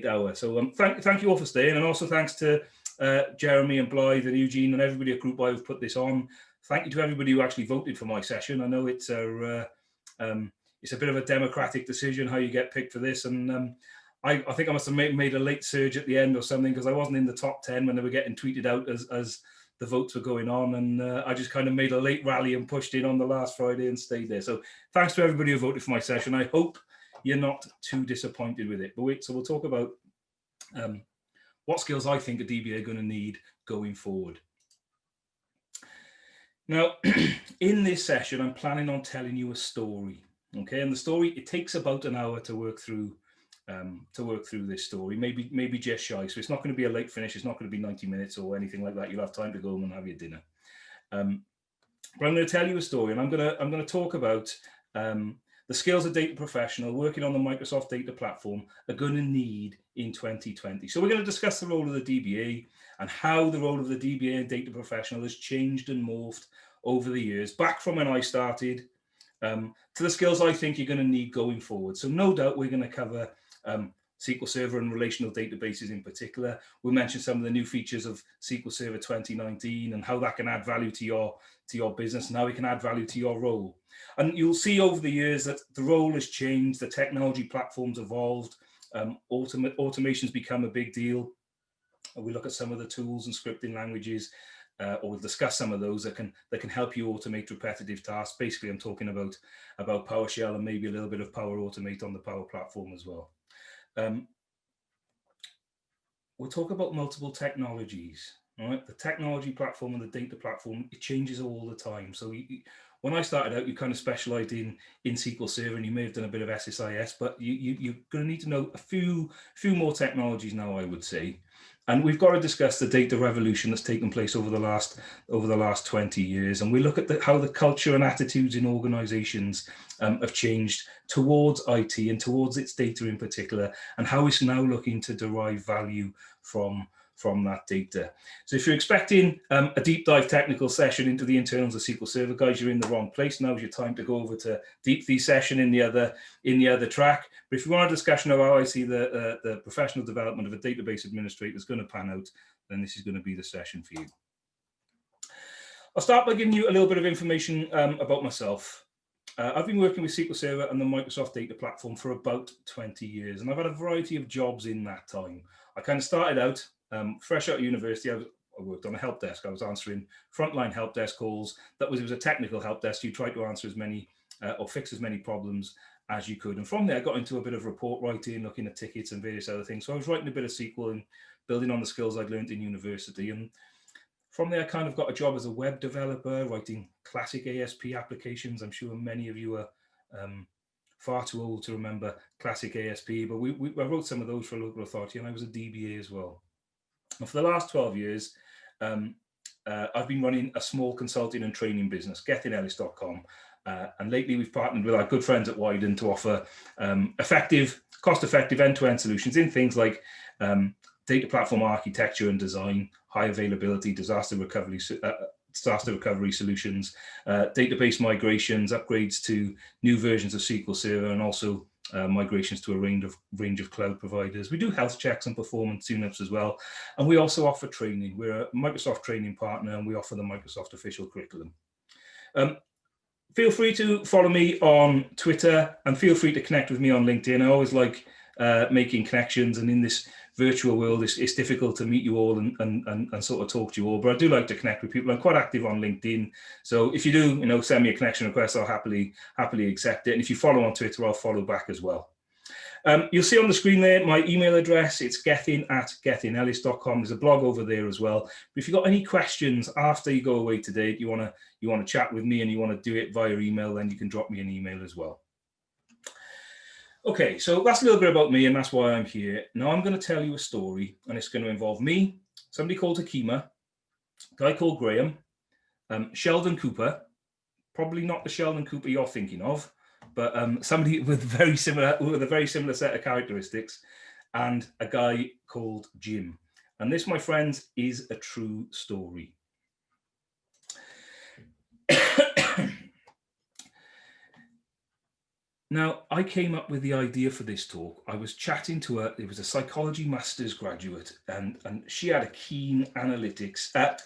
hour. So thank you all for staying, and also thanks to Jeremy and Blythe and Eugene and everybody at GroupBy who've put this on. Thank you to everybody who actually voted for my session. I know it's a bit of a democratic decision how you get picked for this, and I think I must have made a late surge at the end or something, because I wasn't in the top 10 when they were getting tweeted out as the votes were going on, and I just kind of made a late rally and pushed in on the last Friday and stayed there. So thanks to everybody who voted for my session. I hope you're not too disappointed with it. But wait, so we'll talk about what skills I think a DBA are going to need going forward. Now, in this session, I'm planning on telling you a story. Okay, and the story, it takes about an hour to work through this story, maybe just shy. So it's not going to be a late finish. It's not going to be 90 minutes or anything like that. You'll have time to go home and have your dinner. But I'm going to tell you a story, and I'm going to talk about the skills a data professional working on the Microsoft data platform are going to need in 2020. So we're going to discuss the role of the DBA and how the role of the DBA and data professional has changed and morphed over the years, back from when I started to the skills I think you're going to need going forward. So no doubt we're going to cover SQL Server and relational databases in particular. We'll mention some of the new features of SQL Server 2019 and how that can add value to your business and how it can add value to your role. And you'll see over the years that the role has changed, the technology platforms evolved, automation's become a big deal. We look at some of the tools and scripting languages, or we'll discuss some of those that can help you automate repetitive tasks. Basically, I'm talking about PowerShell and maybe a little bit of Power Automate on the Power Platform as well. We'll talk about multiple technologies. All right, the technology platform and the data platform, it changes all the time. So when I started out, you kind of specialized in SQL Server, and you may have done a bit of SSIS, but you're going to need to know a few more technologies now, I would say. And we've got to discuss the data revolution that's taken place over the last 20 years. And we look at how the culture and attitudes in organizations have changed towards IT and towards its data in particular, and how it's now looking to derive value from that data. So if you're expecting a deep dive technical session into the internals of SQL Server, guys, you're in the wrong place. Now's your time to go over to deep the session in the other track. But if you want a discussion of how I see the professional development of a database administrator is going to pan out, then this is going to be the session for you. I'll start by giving you a little bit of information about myself. I've been working with SQL Server and the Microsoft data platform for about 20 years, and I've had a variety of jobs in that time. I kind of started out fresh out of university. I worked on a help desk. I was answering frontline help desk calls. It was a technical help desk. You tried to answer as many or fix as many problems as you could. And from there, I got into a bit of report writing, looking at tickets and various other things. So I was writing a bit of SQL and building on the skills I'd learned in university. And from there, I kind of got a job as a web developer, writing classic ASP applications. I'm sure many of you are far too old to remember classic ASP, but I wrote some of those for a local authority, and I was a DBA as well. And for the last 12 years, I've been running a small consulting and training business, GethynEllis.com. And lately we've partnered with our good friends at Wyden to offer cost-effective end-to-end solutions in things like data platform architecture and design, high availability, disaster recovery solutions, database migrations, upgrades to new versions of SQL Server, and also migrations to a range of cloud providers. We do health checks and performance tune-ups as well. And we also offer training. We're a Microsoft training partner, and we offer the Microsoft official curriculum. Feel free to follow me on Twitter, and feel free to connect with me on LinkedIn. I always like making connections, and in this virtual world, it's difficult to meet you all and sort of talk to you all, but I do like to connect with people. I'm quite active on LinkedIn, so if you do, send me a connection request, I'll happily accept it. And if you follow on Twitter, I'll follow back as well. You'll see on the screen there my email address. It's Gethyn@GethynEllis.com. There's a blog over there as well. But if you've got any questions after you go away today, you want to chat with me and you want to do it via email, then you can drop me an email as well. Okay, so that's a little bit about me, and that's why I'm here. Now I'm going to tell you a story, and it's going to involve me, somebody called Hakima, a guy called Graham, Sheldon Cooper, probably not the Sheldon Cooper you're thinking of, but somebody with a very similar set of characteristics, and a guy called Jim. And this, my friends, is a true story. Now, I came up with the idea for this talk. I was chatting to her. It was a psychology master's graduate, and she had a keen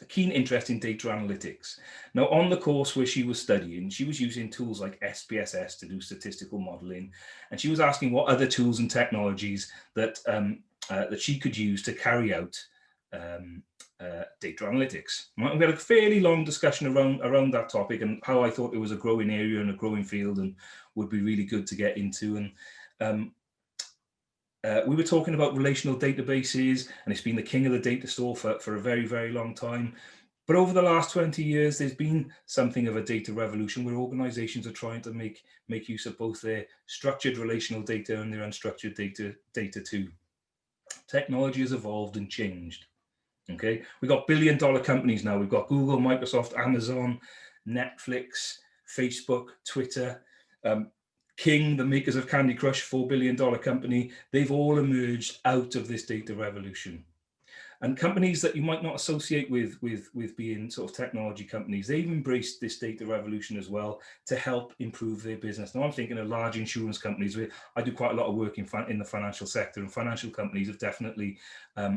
keen interest in data analytics. Now, on the course where she was studying, she was using tools like SPSS to do statistical modeling, and she was asking what other tools and technologies that that she could use to carry out um, data analytics. Right? We had a fairly long discussion around that topic and how I thought it was a growing area and a growing field and would be really good to get into. And we were talking about relational databases, and it's been the king of the data store for a very, very long time. But over the last 20 years, there's been something of a data revolution where organizations are trying to make use of both their structured relational data and their unstructured data too. Technology has evolved and changed. Okay, we've got billion-dollar companies now. We've got Google, Microsoft, Amazon, Netflix, Facebook, Twitter, King, the makers of Candy Crush, $4 billion company. They've all emerged out of this data revolution. And companies that you might not associate with being sort of technology companies, they've embraced this data revolution as well to help improve their business. Now I'm thinking of large insurance companies. Where I do quite a lot of work in the financial sector, and financial companies have definitely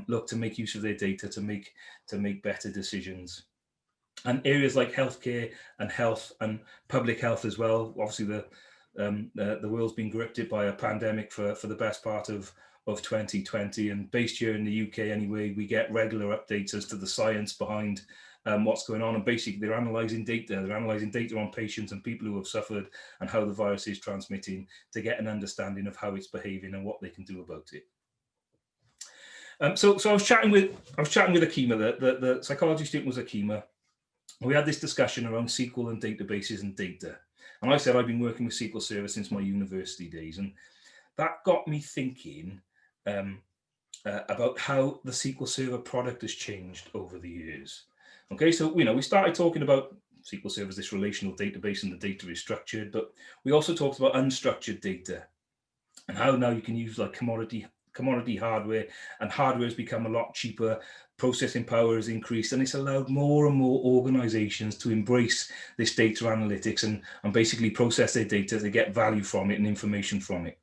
looked to make use of their data to make better decisions. And areas like healthcare and health and public health as well. Obviously, the world's been gripped by a pandemic for the best part of 2020, and based here in the UK anyway, we get regular updates as to the science behind what's going on. And basically, they're analysing data. They're analysing data on patients and people who have suffered and how the virus is transmitting to get an understanding of how it's behaving and what they can do about it. So I was chatting with Akima. The psychology student was Akima. We had this discussion around SQL and databases and data. And I said I've been working with SQL Server since my university days. And that got me thinking about how the SQL Server product has changed over the years. Okay, so we started talking about SQL Server as this relational database and the data is structured, but we also talked about unstructured data and how now you can use like commodity hardware, and hardware has become a lot cheaper. Processing power has increased, and it's allowed more and more organizations to embrace this data analytics and basically process their data to get value from it and information from it.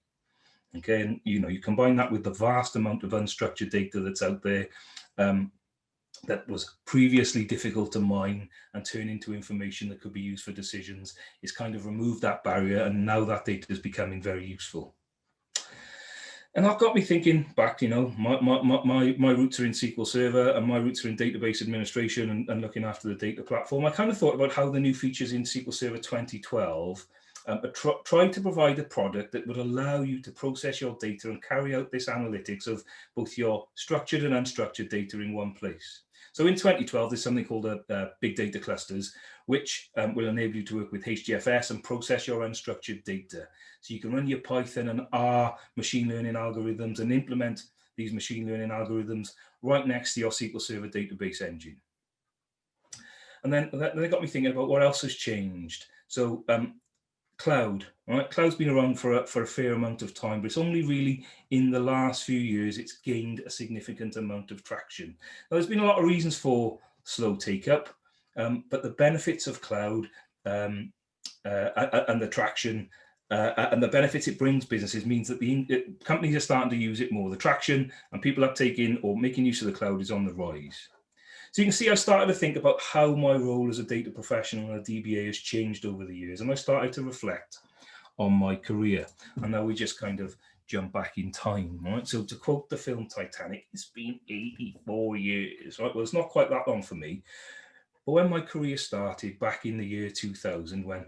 Okay, and you combine that with the vast amount of unstructured data that's out there that was previously difficult to mine and turn into information that could be used for decisions. It's kind of removed that barrier, and now that data is becoming very useful. And that got me thinking back, my roots are in SQL Server and my roots are in database administration and looking after the data platform. I kind of thought about how the new features in SQL Server 2012 tried to provide a product that would allow you to process your data and carry out this analytics of both your structured and unstructured data in one place. So in 2012, there's something called big data clusters, which will enable you to work with HDFS and process your unstructured data. So you can run your Python and R machine learning algorithms and implement these machine learning algorithms right next to your SQL Server database engine. And then it got me thinking about what else has changed. So cloud, right? Cloud's been around for a fair amount of time, but it's only really in the last few years it's gained a significant amount of traction. Now, there's been a lot of reasons for slow take-up, but the benefits of cloud and the traction and the benefits it brings businesses means that companies are starting to use it more. The traction and people uptaking or making use of the cloud is on the rise. So you can see I started to think about how my role as a data professional and a DBA has changed over the years. And I started to reflect on my career. And now we just kind of jump back in time, right? So to quote the film Titanic, it's been 84 years, right? Well, it's not quite that long for me. But when my career started back in the year 2000, when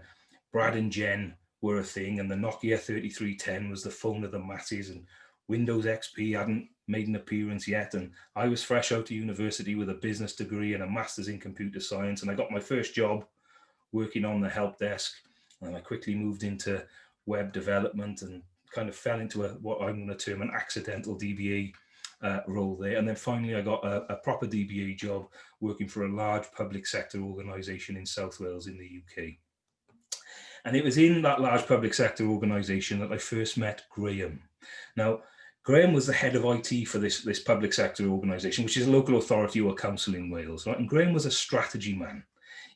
Brad and Jen were a thing and the Nokia 3310 was the phone of the masses and Windows XP hadn't made an appearance yet, and I was fresh out of university with a business degree and a master's in computer science, and I got my first job working on the help desk, and I quickly moved into web development and kind of fell into what I'm going to term an accidental DBA role there. And then finally I got a proper DBA job working for a large public sector organisation in South Wales in the UK. And it was in that large public sector organisation that I first met Graham. Now, Graham was the head of IT for this public sector organisation, which is a local authority or council in Wales, right? And Graham was a strategy man.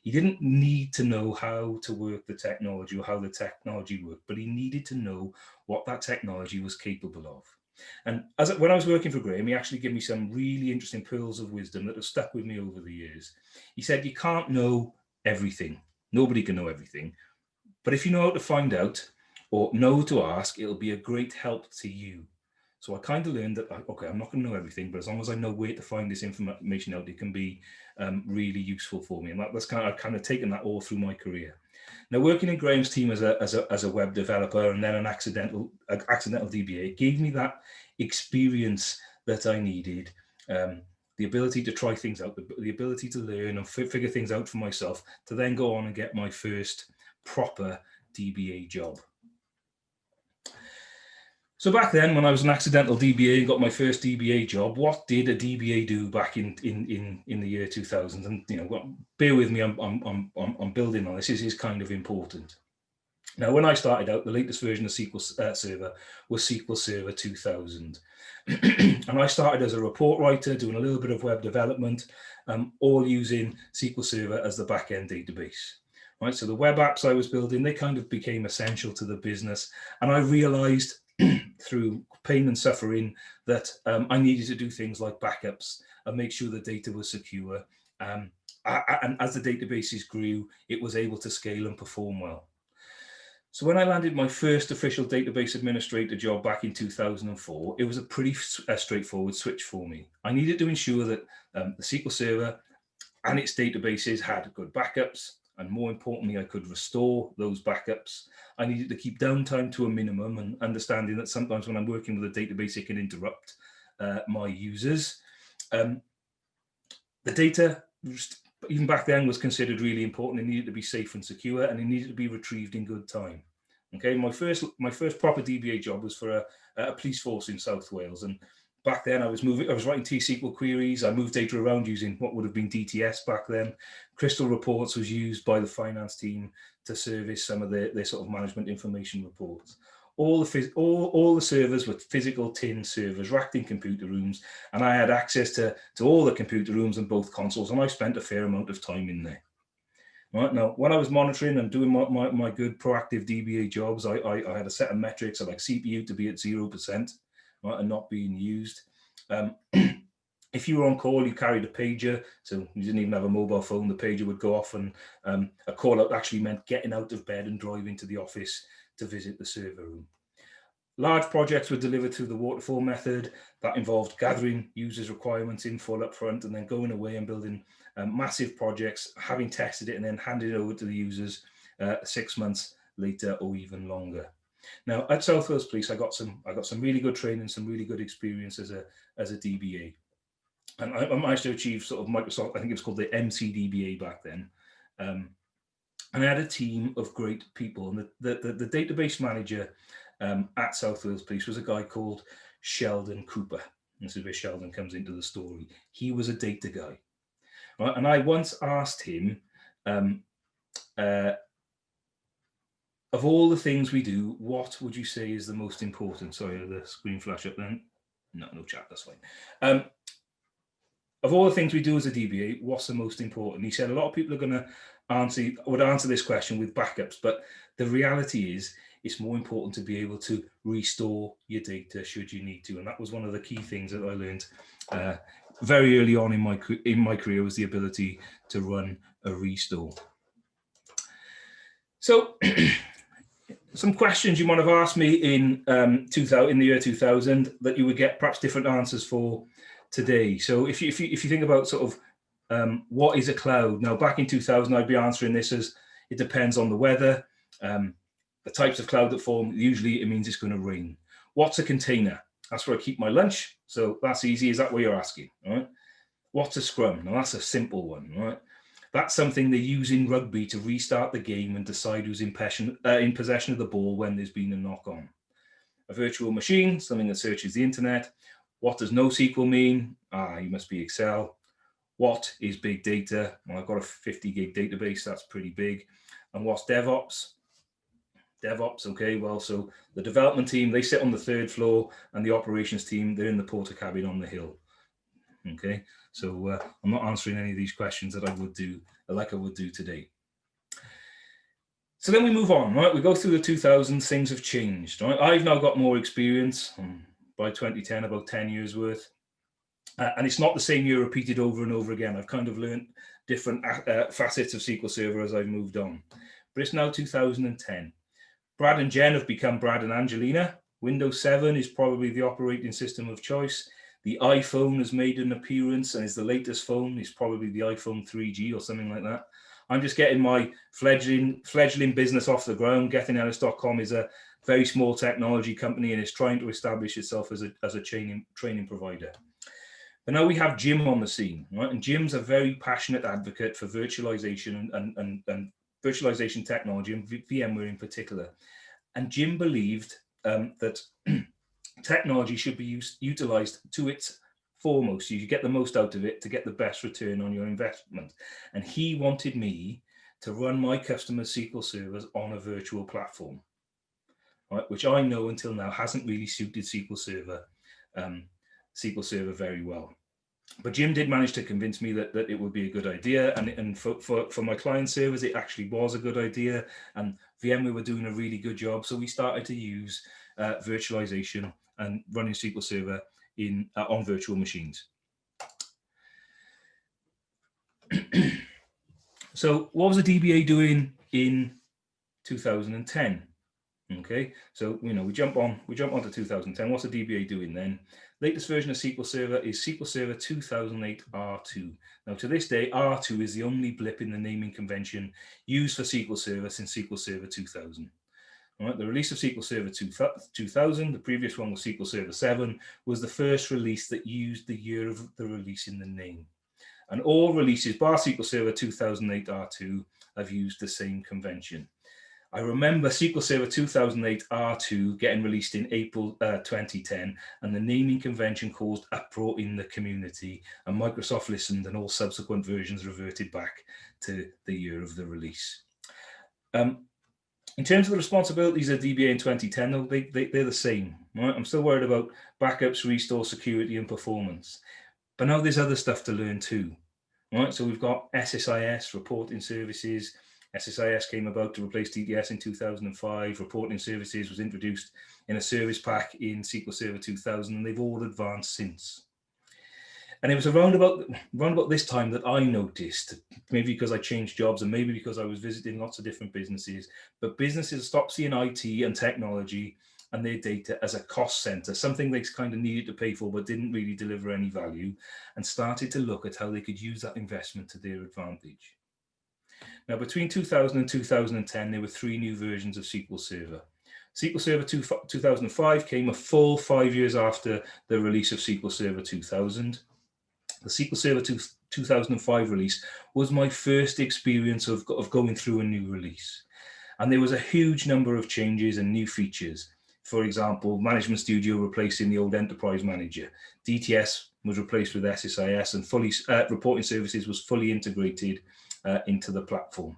He didn't need to know how to work the technology or how the technology worked, but he needed to know what that technology was capable of. And when I was working for Graham, he actually gave me some really interesting pearls of wisdom that have stuck with me over the years. He said, you can't know everything. Nobody can know everything. But if you know how to find out or know to ask, it'll be a great help to you. So I kind of learned that, okay, I'm not going to know everything, but as long as I know where to find this information out, it can be really useful for me. And that's I've kind of taken that all through my career. Now, working in Graham's team as a web developer and then an accidental DBA gave me that experience that I needed, the ability to try things out, the ability to learn and figure things out for myself, to then go on and get my first proper DBA job. So back then, when I was an accidental DBA and got my first DBA job, what did a DBA do back in the year 2000? And bear with me, I'm building on this. This is kind of important. Now, when I started out, the latest version of SQL Server was SQL Server 2000. And I started as a report writer, doing a little bit of web development, all using SQL Server as the backend database. Right, so the web apps I was building, they kind of became essential to the business. And I realized through pain and suffering that I needed to do things like backups and make sure the data was secure. And as the databases grew, it was able to scale and perform well. So when I landed my first official database administrator job back in 2004, it was a pretty straightforward switch for me. I needed to ensure that the SQL Server and its databases had good backups, and more importantly, I could restore those backups. I needed to keep downtime to a minimum, and understanding that sometimes when I'm working with a database, it can interrupt my users. The data, even back then, was considered really important. It needed to be safe and secure, and it needed to be retrieved in good time. Okay, my first proper DBA job was for a police force in South Wales, and back then I was writing T-SQL queries. I moved data around using what would have been DTS back then. Crystal Reports was used by the finance team to service some of their sort of management information reports. All the servers were physical tin servers racked in computer rooms, and I had access to all the computer rooms and both consoles, and I spent a fair amount of time in there. Right, now, when I was monitoring and doing my good proactive DBA jobs, I had a set of metrics. I like CPU to be at 0%, right, and not being used. If you were on call, you carried a pager, so you didn't even have a mobile phone. The pager would go off, and a call out actually meant getting out of bed and driving to the office to visit the server room. Large projects were delivered through the waterfall method. That involved gathering users' requirements in full up front and then going away and building massive projects, having tested it and then handed it over to the users 6 months later or even longer. Now at South Wales Police, I got some really good training, some really good experience as a DBA, and I managed to achieve sort of Microsoft. I think it was called the MCDBA back then. And I had a team of great people, and the database manager at South Wales Police was a guy called Sheldon Cooper. This is where Sheldon comes into the story. He was a data guy, right? And I once asked him, of all the things we do, what would you say is the most important? Sorry, the screen flash up then. No chat, that's fine. Of all the things we do as a DBA, what's the most important? He said a lot of people are going to would answer this question with backups, but the reality is it's more important to be able to restore your data should you need to. And that was one of the key things that I learned very early on in my career, was the ability to run a restore. So some questions you might have asked me in the year 2000 that you would get perhaps different answers for today. So if you think about sort of what is a cloud? Now, back in 2000, I'd be answering this as it depends on the weather, the types of cloud that form. Usually it means it's going to rain. What's a container? That's where I keep my lunch. So that's easy. Is that what you're asking? All right. What's a scrum? Now that's a simple one, right? That's something they use in rugby to restart the game and decide who's in possession of the ball when there's been a knock on. A virtual machine, something that searches the internet. What does NoSQL mean? You must be Excel. What is big data? Well, I've got a 50 gig database. That's pretty big. And what's DevOps? DevOps, okay, well, so the development team, they sit on the 3rd floor, and the operations team, they're in the porter cabin on the hill. Okay, so I'm not answering any of these questions that I would do today. So then we move on, right? We go through the 2000s, things have changed, right? I've now got more experience, by 2010, about 10 years worth. And it's not the same year repeated over and over again. I've kind of learned different facets of SQL Server as I've moved on. But it's now 2010. Brad and Jen have become Brad and Angelina. Windows 7 is probably the operating system of choice. The iPhone has made an appearance and is the latest phone. It's probably the iPhone 3G or something like that. I'm just getting my fledgling business off the ground. GethynEllis.com is a very small technology company and is trying to establish itself as a training provider. But now we have Jim on the scene, right? And Jim's a very passionate advocate for virtualization and virtualization technology, and VMware in particular. And Jim believed that technology should be utilized to its foremost. You get the most out of it to get the best return on your investment. And he wanted me to run my customers' SQL servers on a virtual platform, right? Which I know until now hasn't really suited SQL Server very well. But Jim did manage to convince me that it would be a good idea. And for my client servers, it actually was a good idea. And VMware were doing a really good job. So we started to use virtualization and running SQL Server on virtual machines. So what was the DBA doing in 2010? Okay, so we jump on to 2010. What's the DBA doing then? Latest version of SQL Server is SQL Server 2008 R2. Now, to this day, R2 is the only blip in the naming convention used for SQL Server since SQL Server 2000. All right, the release of SQL Server 2000, the previous one was SQL Server 7, was the first release that used the year of the release in the name. And all releases, bar SQL Server 2008 R2, have used the same convention. I remember SQL Server 2008 R2 getting released in April 2010, and the naming convention caused uproar in the community, and Microsoft listened, and all subsequent versions reverted back to the year of the release. In terms of the responsibilities of DBA in 2010, though, they're the same. Right? I'm still worried about backups, restore, security, and performance. But now there's other stuff to learn too. Right? So we've got SSIS, reporting services. SSIS came about to replace TDS in 2005. Reporting services was introduced in a service pack in SQL Server 2000, and they've all advanced since. And it was around about this time that I noticed, maybe because I changed jobs and maybe because I was visiting lots of different businesses, but businesses stopped seeing IT and technology and their data as a cost center, something they kind of needed to pay for but didn't really deliver any value, and started to look at how they could use that investment to their advantage. Now, between 2000 and 2010, there were 3 new versions of SQL Server. SQL Server 2005 came a full 5 years after the release of SQL Server 2000. The SQL Server 2005 release was my first experience of going through a new release. And there was a huge number of changes and new features. For example, Management Studio replacing the old Enterprise Manager. DTS was replaced with SSIS, and reporting services was fully integrated into the platform.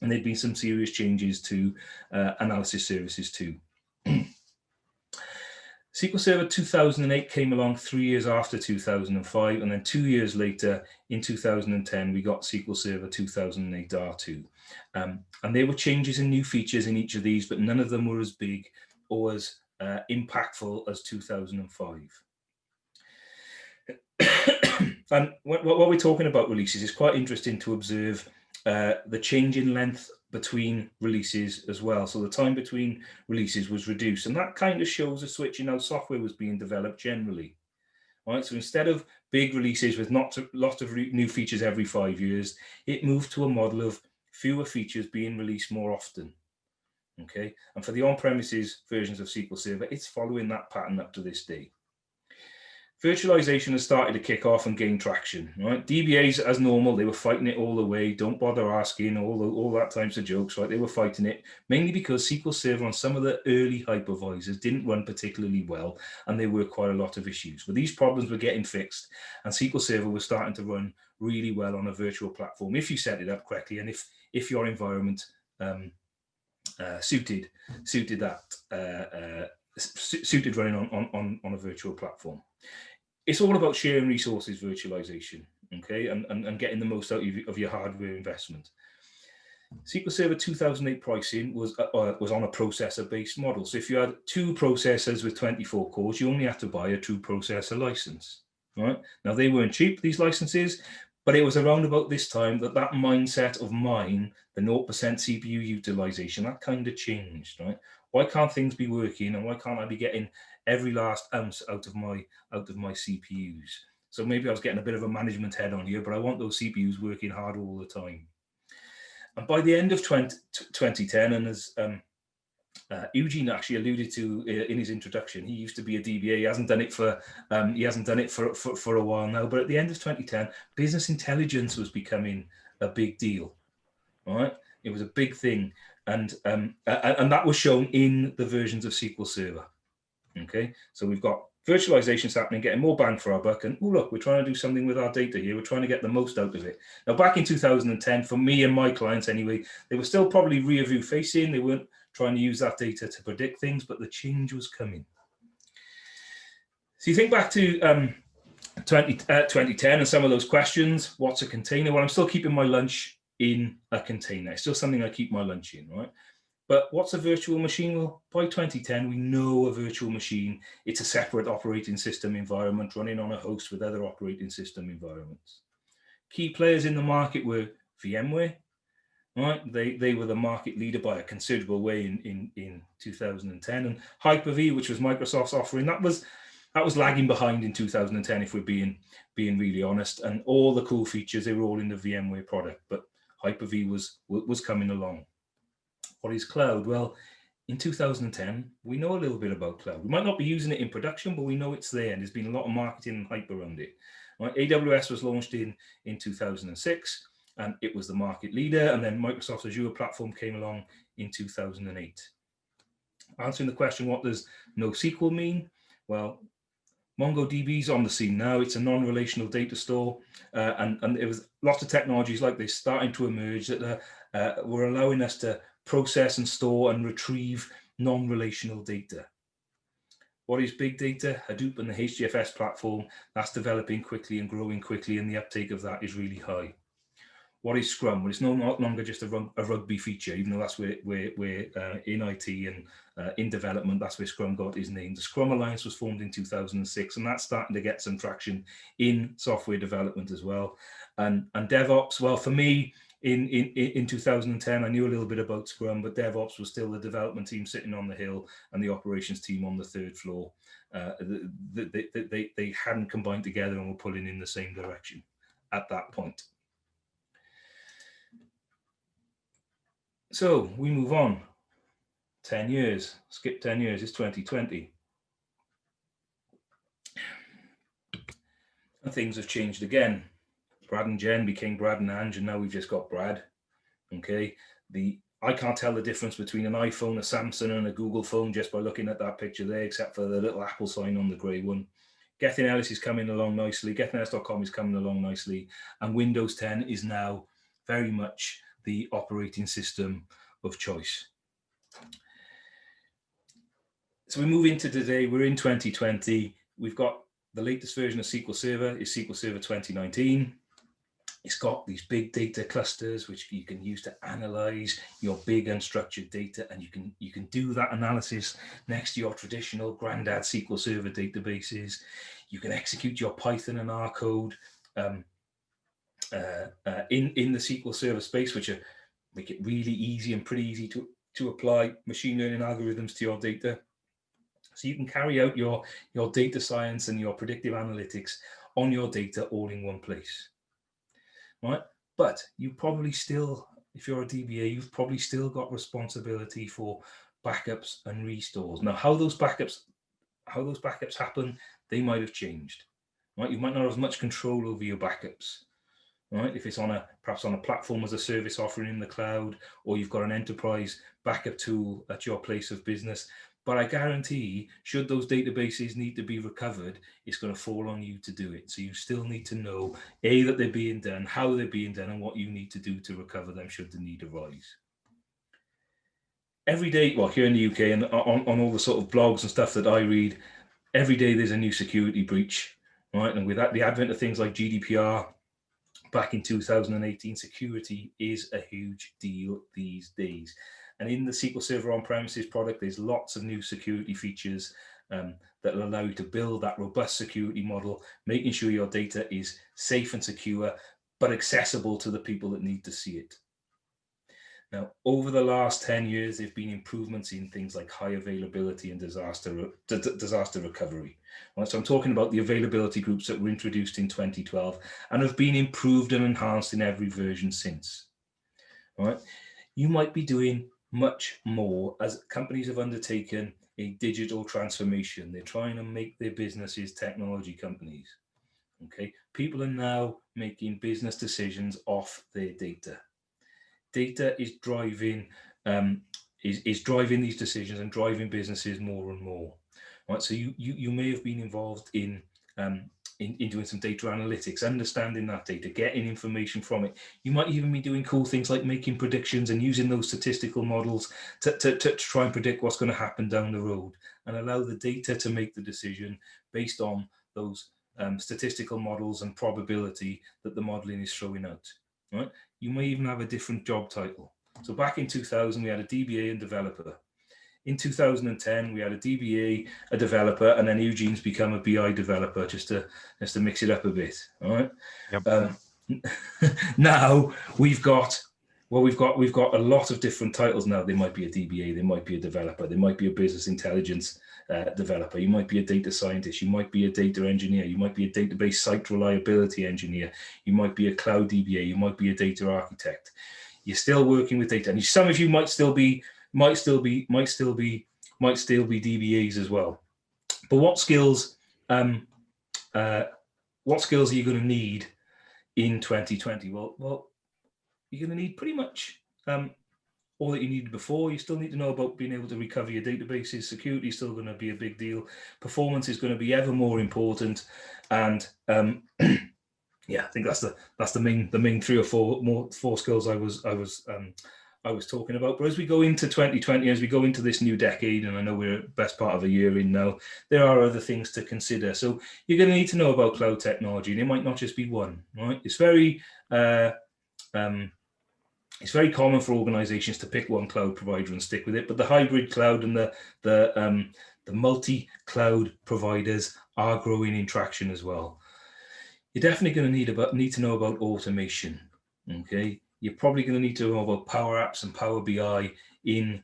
And there'd been some serious changes to analysis services too. SQL Server 2008 came along 3 years after 2005, and then 2 years later, in 2010, we got SQL Server 2008 R2. And there were changes and new features in each of these, but none of them were as big or as impactful as 2005. And what we're talking about releases is quite interesting to observe the change in length between releases as well. So the time between releases was reduced, and that kind of shows a switch in how software was being developed generally. Right, so instead of big releases with lots of new features every 5 years, it moved to a model of fewer features being released more often. Okay, and for the on-premises versions of SQL Server, it's following that pattern up to this day. Virtualization has started to kick off and gain traction. Right, DBAs, as normal, they were fighting it all the way. Don't bother asking, all that types of jokes. Right, they were fighting it mainly because SQL Server on some of the early hypervisors didn't run particularly well, and there were quite a lot of issues. But these problems were getting fixed, and SQL Server was starting to run really well on a virtual platform if you set it up correctly, and if your environment suited running on a virtual platform. it's all about sharing resources virtualization, okay, and getting the most out of your hardware investment. SQL Server 2008 pricing was on a processor-based model. So if you had 2 processors with 24 cores, you only had to buy a true processor license. Right? Now, they weren't cheap, these licenses, but it was around about this time that mindset of mine, the 0% CPU utilization, that kind of changed. Right? Why can't things be working, and why can't I be getting every last ounce out of my CPUs? So maybe I was getting a bit of a management head on here, but I want those CPUs working hard all the time. And by the end of 2010, and as Eugene actually alluded to in his introduction, he used to be a DBA. He hasn't done it for a while now. But at the end of 2010, business intelligence was becoming a big deal. Right? It was a big thing, and that was shown in the versions of SQL Server. Okay, so we've got virtualizations happening, getting more bang for our buck, and oh look, we're trying to do something with our data here. We're trying to get the most out of it. Now, back in 2010, for me and my clients anyway, they were still probably rear view facing. They weren't trying to use that data to predict things, but the change was coming. So you think back to 2010 and some of those questions. What's a container? Well, I'm still keeping my lunch in a container. It's still something I keep my lunch in, right? But what's a virtual machine? Well, by 2010, we know a virtual machine. It's a separate operating system environment running on a host with other operating system environments. Key players in the market were VMware, right? They were the market leader by a considerable way in 2010. And Hyper-V, which was Microsoft's offering, that was lagging behind in 2010, if we're being really honest. And all the cool features, they were all in the VMware product, but Hyper-V was coming along. What is cloud? Well, in 2010, we know a little bit about cloud. We might not be using it in production, but we know it's there, and there's been a lot of marketing and hype around it. Right? AWS was launched in 2006, and it was the market leader, and then Microsoft's Azure platform came along in 2008. Answering the question, what does NoSQL mean? Well, MongoDB is on the scene now. It's a non-relational data store, and there was lots of technologies like this starting to emerge that were allowing us to process and store and retrieve non-relational data. What is big data? Hadoop and the HDFS platform, that's developing quickly and growing quickly, and the uptake of that is really high. What is Scrum? Well, it's no longer just a rugby feature, even though that's where we're in IT and in development, that's where Scrum got his name. The Scrum Alliance was formed in 2006, and that's starting to get some traction in software development as well. And Devops, well, for me, in 2010, I knew a little bit about Scrum, but DevOps was still the development team sitting on the hill and the operations team on the 3rd floor. They hadn't combined together and were pulling in the same direction at that point. So we move on. 10 years, skip 10 years, it's 2020. And things have changed again. Brad and Jen became Brad and Ange, and now we've just got Brad. Okay, I can't tell the difference between an iPhone, a Samsung, and a Google phone just by looking at that picture there, except for the little Apple sign on the grey one. Gethyn Ellis is coming along nicely. GethynEllis.com is coming along nicely, and Windows 10 is now very much the operating system of choice. So we move into today. We're in 2020. We've got the latest version of SQL Server is SQL Server 2019. It's got these big data clusters, which you can use to analyze your big unstructured data, and you can do that analysis next to your traditional granddad SQL Server databases. You can execute your Python and R code in the SQL Server space, which make it really easy and pretty easy to apply machine learning algorithms to your data. So you can carry out your data science and your predictive analytics on your data all in one place. Right? But you probably still, if you're a DBA, you've probably still got responsibility for backups and restores. Now, how those backups happen, they might have changed. Right? You might not have as much control over your backups. Right? If it's perhaps on a platform as a service offering in the cloud, or you've got an enterprise backup tool at your place of business. But I guarantee, should those databases need to be recovered, it's going to fall on you to do it. So you still need to know, A, that they're being done, how they're being done, and what you need to do to recover them should the need arise. Every day, well, here in the UK and on all the sort of blogs and stuff that I read, every day there's a new security breach. right? And with that, the advent of things like GDPR back in 2018, security is a huge deal these days. And in the SQL Server on-premises product, there's lots of new security features that will allow you to build that robust security model, making sure your data is safe and secure, but accessible to the people that need to see it. Now, over the last 10 years, there have been improvements in things like high availability and disaster recovery. Right, so I'm talking about the availability groups that were introduced in 2012 and have been improved and enhanced in every version since. All right, you might be doing much more as companies have undertaken a digital transformation. They're trying to make their businesses technology companies. Okay, people are now making business decisions off their data. Data is driving is driving these decisions and driving businesses more and more. Right, so you may have been involved in doing some data analytics, understanding that data, getting information from it. You might even be doing cool things like making predictions and using those statistical models to try and predict what's going to happen down the road and allow the data to make the decision based on those statistical models and probability that the modeling is throwing out. Right? You may even have a different job title. So back in 2000, we had a DBA and developer. In 2010, we had a DBA, a developer, and then Eugene's become a BI developer, just to mix it up a bit. All right. Yep. Now we've got a lot of different titles now. There might be a DBA, there might be a developer, there might be a business intelligence developer. You might be a data scientist. You might be a data engineer. You might be a database site reliability engineer. You might be a cloud DBA. You might be a data architect. You're still working with data, and some of you might still be DBAs as well. But what skills are you going to need in 2020? Well, you're going to need pretty much all that you needed before. You still need to know about being able to recover your databases. Security is still going to be a big deal. Performance is going to be ever more important, and yeah, I think that's the main 3 or 4 skills I was talking about. But as we go into 2020, as we go into this new decade, and I know we're best part of a year in now, there are other things to consider. So you're going to need to know about cloud technology, and it might not just be one. Right? It's very common for organizations to pick one cloud provider and stick with it, but the hybrid cloud and the multi-cloud providers are growing in traction as well. You're definitely going to need to know about automation. Okay, you're probably going to need to know about Power Apps and Power BI in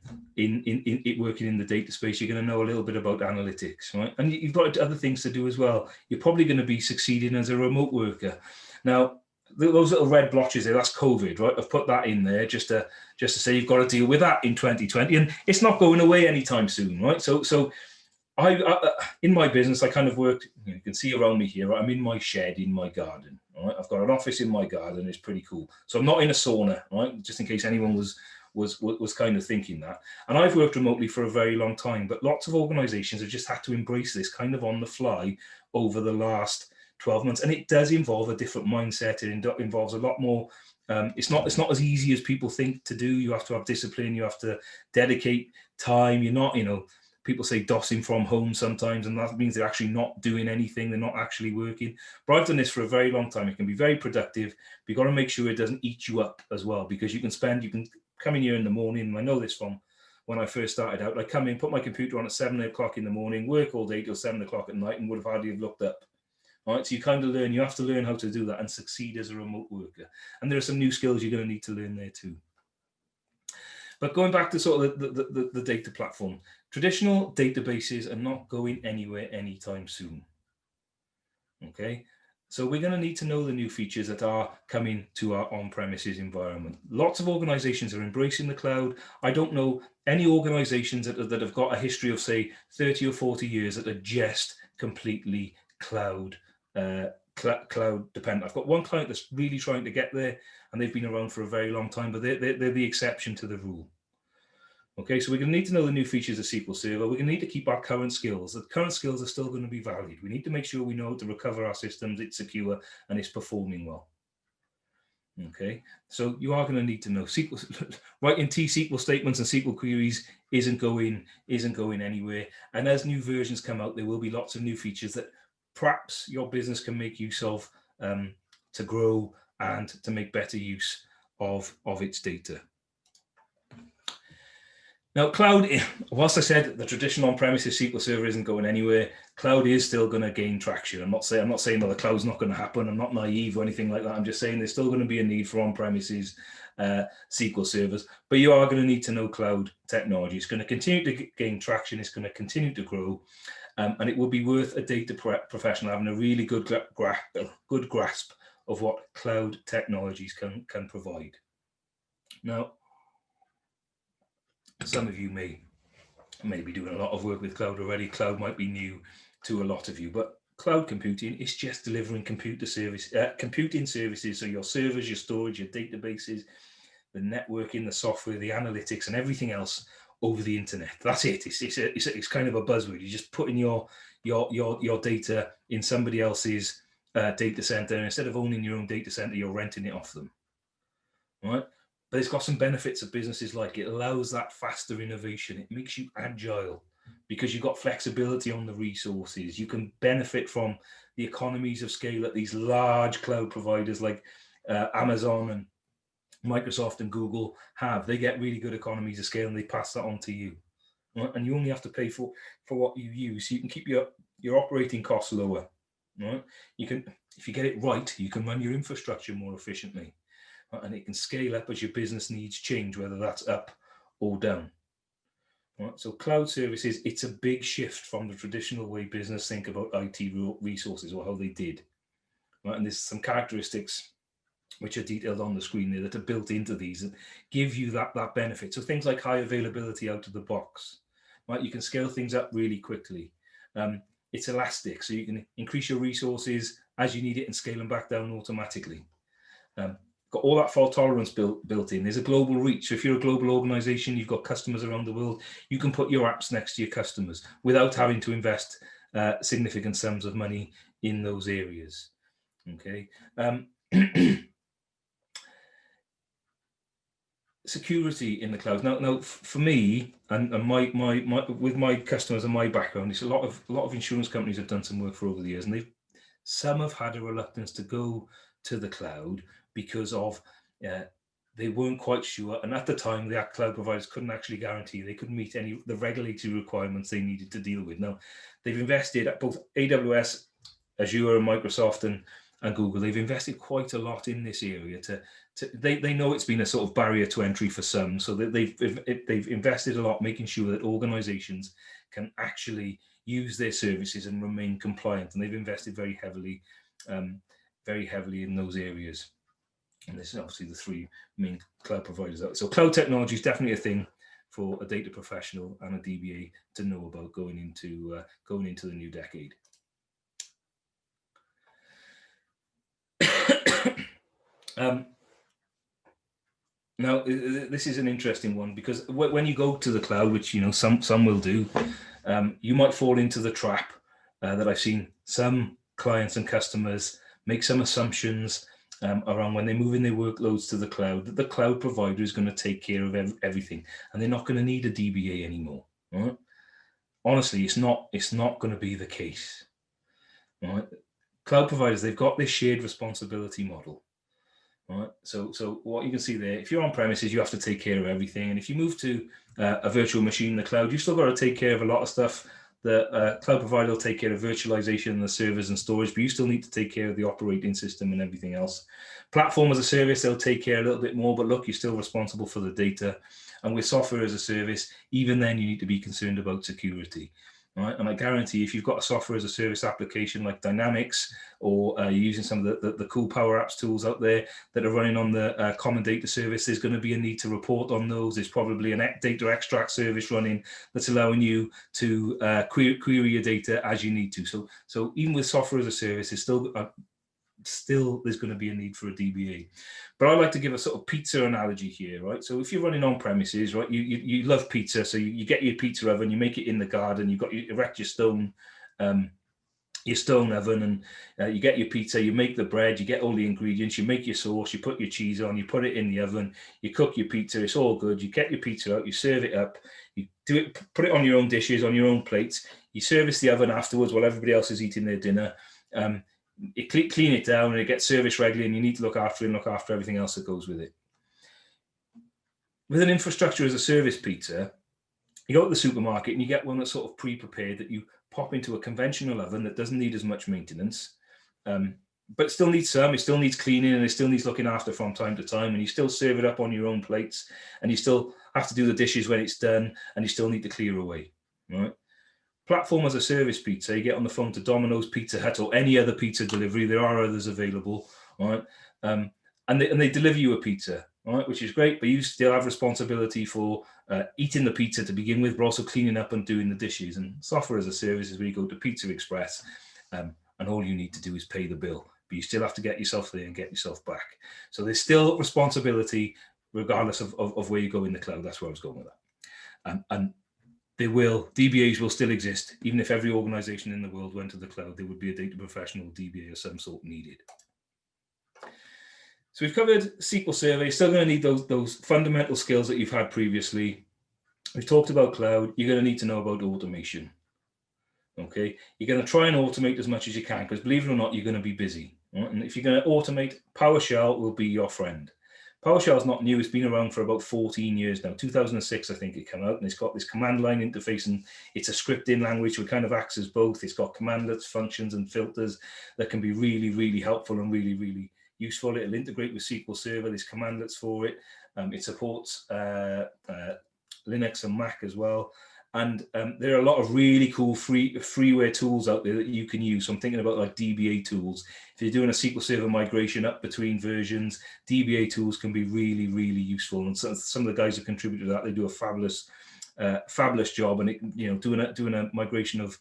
working in the data space. You're going to know a little bit about analytics, right? And you've got other things to do as well. You're probably going to be succeeding as a remote worker. Now, those little red blotches there, that's COVID, right? I've put that in there just to say you've got to deal with that in 2020, and it's not going away anytime soon, right? So I in my business, I kind of worked, you can see around me here, right? I'm in my shed in my garden, right? I've got an office in my garden. It's pretty cool. So I'm not in a sauna, right? Just in case anyone was kind of thinking that. And I've worked remotely for a very long time, but lots of organizations have just had to embrace this kind of on the fly over the last 12 months. And it does involve a different mindset. It involves a lot more. It's not as easy as people think to do. You have to have discipline. You have to dedicate time. You're not, people say DOSing from home sometimes, and that means they're actually not doing anything. They're not actually working. But I've done this for a very long time. It can be very productive. But you've got to make sure it doesn't eat you up as well, because you can come in here in the morning. And I know this from when I first started out. I come in, put my computer on at 7 o'clock in the morning, work all day till 7 o'clock at night, and would have hardly have looked up. All right, so you kind of learn. You have to learn how to do that and succeed as a remote worker. And there are some new skills you're going to need to learn there too. But going back to sort of the data platform, traditional databases are not going anywhere anytime soon. Okay, so we're going to need to know the new features that are coming to our on-premises environment. Lots of organizations are embracing the cloud. I don't know any organizations that have got a history of, say, 30 or 40 years that are just completely cloud dependent. I've got one client that's really trying to get there, and they've been around for a very long time, but they're the exception to the rule. Okay, so we're going to need to know the new features of SQL Server. We're going to need to keep our current skills. The current skills are still going to be valued. We need to make sure we know how to recover our systems, it's secure, and it's performing well. Okay, so you are going to need to know SQL. Writing T-SQL statements and SQL queries isn't going anywhere. And as new versions come out, there will be lots of new features that perhaps your business can make use of to grow and to make better use of its data. Now, cloud, whilst I said the traditional on-premises SQL Server isn't going anywhere, cloud is still going to gain traction. I'm not saying that the cloud's not going to happen. I'm not naive or anything like that. I'm just saying there's still going to be a need for on-premises SQL servers, but you are going to need to know cloud technology. It's going to continue to gain traction. It's going to continue to grow, and it will be worth a data professional having a really good grasp of what cloud technologies can provide. Now, some of you may be doing a lot of work with cloud already. Cloud might be new to a lot of you, but cloud computing is just delivering computing services. So your servers, your storage, your databases, the networking, the software, the analytics, and everything else over the internet. That's it. It's kind of a buzzword. You're just putting your data in somebody else's data center, and instead of owning your own data center, you're renting it off them, right? But it's got some benefits that businesses like. It allows that faster innovation. It makes you agile because you've got flexibility on the resources. You can benefit from the economies of scale that these large cloud providers like Amazon and Microsoft and Google have. They get really good economies of scale and they pass that on to you. Right? And you only have to pay for what you use. So you can keep your operating costs lower. Right? You can, if you get it right, you can run your infrastructure more efficiently. And it can scale up as your business needs change, whether that's up or down. Right? So cloud services, it's a big shift from the traditional way business think about IT resources or how they did. Right? And there's some characteristics which are detailed on the screen there that are built into these and give you that benefit. So things like high availability out of the box. Right? You can scale things up really quickly. It's elastic, so you can increase your resources as you need it and scale them back down automatically. Got all that fault tolerance built in. There's a global reach. So if you're a global organization, you've got customers around the world, you can put your apps next to your customers without having to invest significant sums of money in those areas. Okay. Security in the cloud. Now, for me and my with my customers and my background, it's a lot of insurance companies have done some work for over the years, and some have had a reluctance to go to the cloud because of they weren't quite sure, and at the time the cloud providers couldn't actually guarantee they couldn't meet the regulatory requirements they needed to deal with. Now they've invested at both AWS, Azure, and Microsoft and Google. They've invested quite a lot in this area. They know it's been a sort of barrier to entry for some, so that they've invested a lot making sure that organizations can actually use their services and remain compliant, and they've invested very heavily in those areas. And this is obviously the three main cloud providers out. So cloud technology is definitely a thing for a data professional and a DBA to know about going into the new decade. Now, this is an interesting one because when you go to the cloud, which some will do, you might fall into the trap that I've seen some clients and customers make some assumptions around when they're moving their workloads to the cloud, that the cloud provider is going to take care of everything and they're not going to need a DBA anymore. Right? Honestly, it's not going to be the case. Right? Cloud providers, they've got this shared responsibility model. Right? So what you can see there, if you're on premises, you have to take care of everything. And if you move to a virtual machine in the cloud, you've still got to take care of a lot of stuff. The cloud provider will take care of virtualization and the servers and storage, but you still need to take care of the operating system and everything else. Platform as a service, they'll take care a little bit more, but look, you're still responsible for the data. And with software as a service, even then you need to be concerned about security. Right? And I guarantee if you've got a software as a service application like Dynamics, or you're using some of the cool Power Apps tools out there that are running on the common data service, there's going to be a need to report on those. There's probably a data extract service running that's allowing you to query your data as you need to. So even with software as a service, it's still there's going to be a need for a DBA. But I like to give a sort of pizza analogy here, right? So if you're running on premises, right, you love pizza, so you get your pizza oven, you make it in the garden, you erect your stone oven, and you get your pizza, you make the bread, you get all the ingredients, you make your sauce, you put your cheese on, you put it in the oven, you cook your pizza, it's all good, you get your pizza out, you serve it up, you put it on your own dishes, on your own plates, you service the oven afterwards while everybody else is eating their dinner, clean it down, and it gets serviced regularly, and you need to look after it and look after everything else that goes with it. With an infrastructure as a service pizza, you go to the supermarket and you get one that's sort of pre-prepared that you pop into a conventional oven that doesn't need as much maintenance, but it still needs some. It still needs cleaning, and it still needs looking after from time to time, and you still serve it up on your own plates, and you still have to do the dishes when it's done, and you still need to clear away, right? Platform as a service pizza, you get on the phone to Domino's, Pizza Hut, or any other pizza delivery. There are others available, right? And they deliver you a pizza, right, which is great, but you still have responsibility for eating the pizza to begin with, but also cleaning up and doing the dishes. And software as a service is where you go to Pizza Express, and all you need to do is pay the bill, but you still have to get yourself there and get yourself back. So there's still responsibility regardless of where you go in the cloud. That's where I was going with that. And DBAs will still exist. Even if every organization in the world went to the cloud, there would be a data professional DBA of some sort needed. So we've covered SQL Server. You're still going to need those fundamental skills that you've had previously. We've talked about cloud. You're going to need to know about automation. Okay, you're going to try and automate as much as you can, because believe it or not, you're going to be busy. Right? And if you're going to automate, PowerShell will be your friend. PowerShell is not new. It's been around for about 14 years now. 2006, I think it came out, and it's got this command line interface, and it's a scripting language, so it kind of acts as both. It's got commandlets, functions, and filters that can be really, really helpful and really, really useful. It'll integrate with SQL Server. There's commandlets for it. It supports Linux and Mac as well. And there are a lot of really cool freeware tools out there that you can use. So I'm thinking about like DBA tools. If you're doing a SQL Server migration up between versions, DBA tools can be really, really useful. And some of the guys who contribute to that, they do a fabulous job. And doing a migration of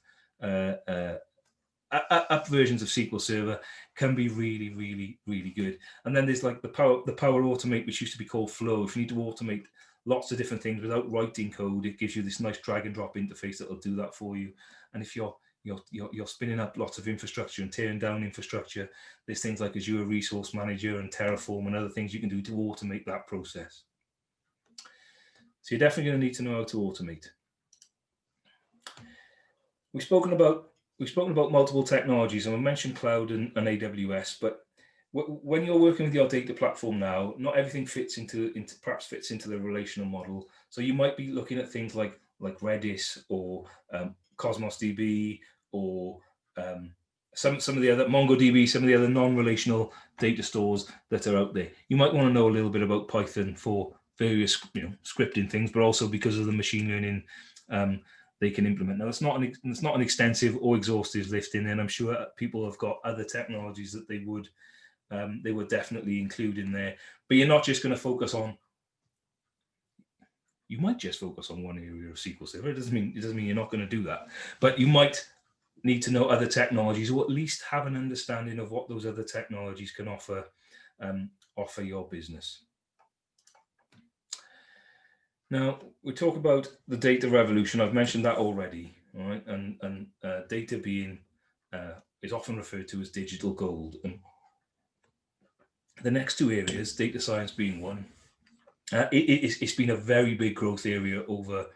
up versions of SQL Server can be really, really, really good. And then there's like the Power Automate, which used to be called Flow. If you need to automate lots of different things without writing code, it gives you this nice drag and drop interface that will do that for you. And if you're spinning up lots of infrastructure and tearing down infrastructure, there's things like Azure Resource Manager and Terraform and other things you can do to automate that process. So you're definitely going to need to know how to automate. We've spoken about multiple technologies, and we mentioned cloud and AWS, but when you're working with your data platform now, not everything perhaps fits into the relational model. So you might be looking at things like Redis or Cosmos DB or some of the other MongoDB, some of the other non-relational data stores that are out there. You might want to know a little bit about Python for various scripting things, but also because of the machine learning they can implement. Now, it's not an extensive or exhaustive list in there, and I'm sure people have got other technologies that they would definitely include in there. But you're not just going to focus on. You might just focus on one area of SQL Server. It doesn't mean you're not going to do that. But you might need to know other technologies, or at least have an understanding of what those other technologies can offer your business. Now, we talk about the data revolution. I've mentioned that already, right? And data being is often referred to as digital gold. And the next two areas, data science being one, it's been a very big growth area over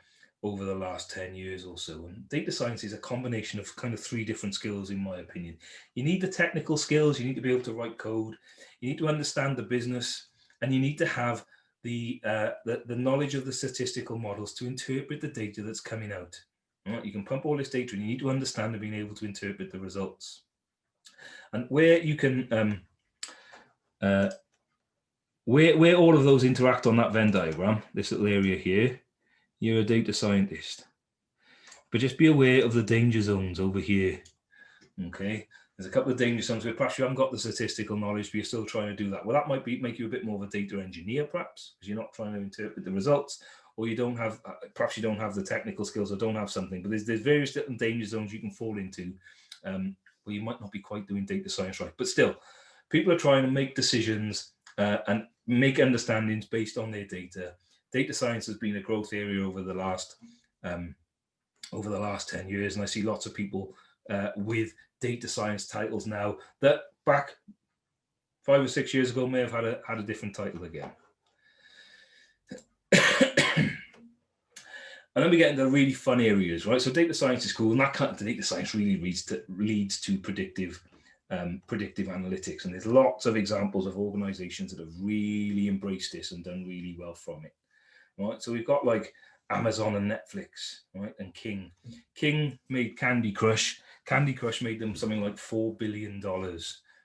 the last 10 years or so. And data science is a combination of kind of three different skills, in my opinion. You need the technical skills. You need to be able to write code. You need to understand the business, and you need to have the knowledge of the statistical models to interpret the data that's coming out. Right? You can pump all this data, and you need to understand and being able to interpret the results. And where you can where all of those interact on that Venn diagram, this little area here, you're a data scientist. But just be aware of the danger zones over here. Okay, there's a couple of danger zones where perhaps you haven't got the statistical knowledge, but you're still trying to do that. Well, that might make you a bit more of a data engineer, perhaps, because you're not trying to interpret the results, or you don't have, perhaps you don't have the technical skills or don't have something. But there's various different danger zones you can fall into where you might not be quite doing data science right. But still, people are trying to make decisions and make understandings based on their data. Data science has been a growth area over the last 10 years, and I see lots of people with data science titles now that back 5 or 6 years ago may have had a different title again. And then we get into really fun areas, right? So data science is cool, and that kind of data science really leads to predictive predictive analytics. And there's lots of examples of organizations that have really embraced this and done really well from it. Right, so we've got like Amazon and Netflix, right, and King. King made Candy Crush. Candy Crush made them something like $4 billion,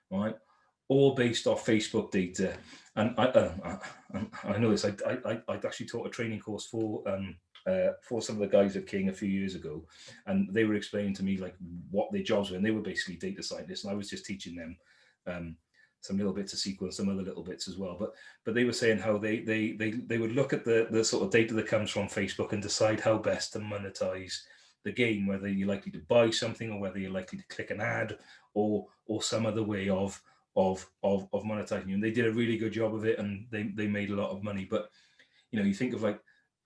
right, all based off Facebook data. And I know this. I actually taught a training course for some of the guys at King a few years ago, and they were explaining to me like what their jobs were, and they were basically data scientists, and I was just teaching them some little bits of SQL and some other little bits as well. But they were saying how they would look at the sort of data that comes from Facebook and decide how best to monetize the game, whether you're likely to buy something or whether you're likely to click an ad or some other way of monetizing you. And they did a really good job of it, and they made a lot of money. But you think of like